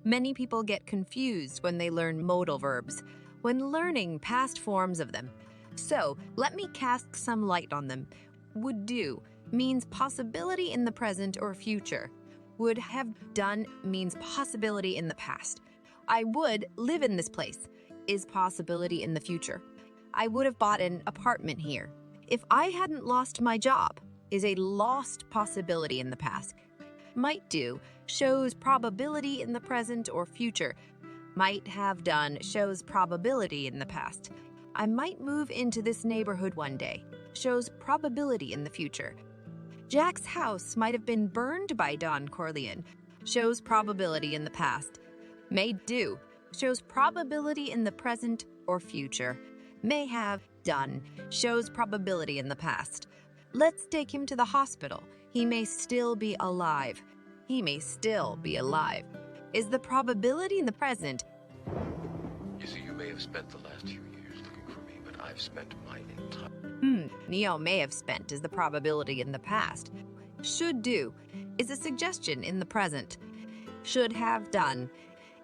Many people get confused when they learn modal verbs, when learning past forms of them. So, let me cast some light on them. Would do means possibility in the present or future. Would have done means possibility in the past. I would live in this place is possibility in the future. I would have bought an apartment here. If I hadn't lost my job is a lost possibility in the past. Might do shows probability in the present or future. Might have done shows probability in the past. I might move into this neighborhood one day shows probability in the future. Jack's house might have been burned by Don Corleone shows probability in the past. May do shows probability in the present or future. May have done shows probability in the past. Let's take him to the hospital. He may still be alive. He may still be alive. Is the probability in the present? You see, you may have spent the last few years looking for me, but I've spent my entire... Neo may have spent is the probability in the past. Should do is a suggestion in the present. Should have done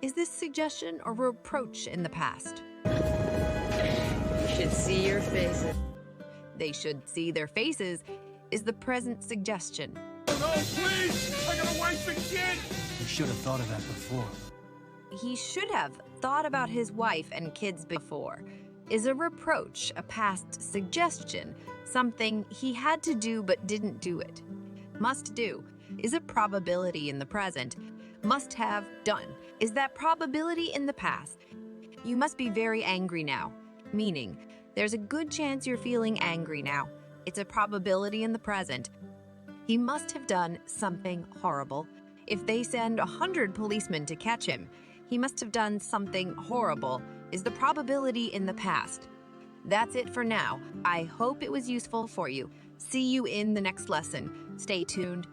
is this suggestion or reproach in the past. You should see your faces. They should see their faces is the present suggestion. No, please! I got a wife and kid! You should have thought of that before. He should have thought about his wife and kids before. Is a reproach, a past suggestion, something he had to do but didn't do it. Must do is a probability in the present. Must have done is that probability in the past. You must be very angry now, meaning there's a good chance you're feeling angry now. It's a probability in the present. He must have done something horrible. If they send 100 policemen to catch him, he must have done something horrible is the probability in the past. That's it for now. I hope it was useful for you. See you in the next lesson. Stay tuned.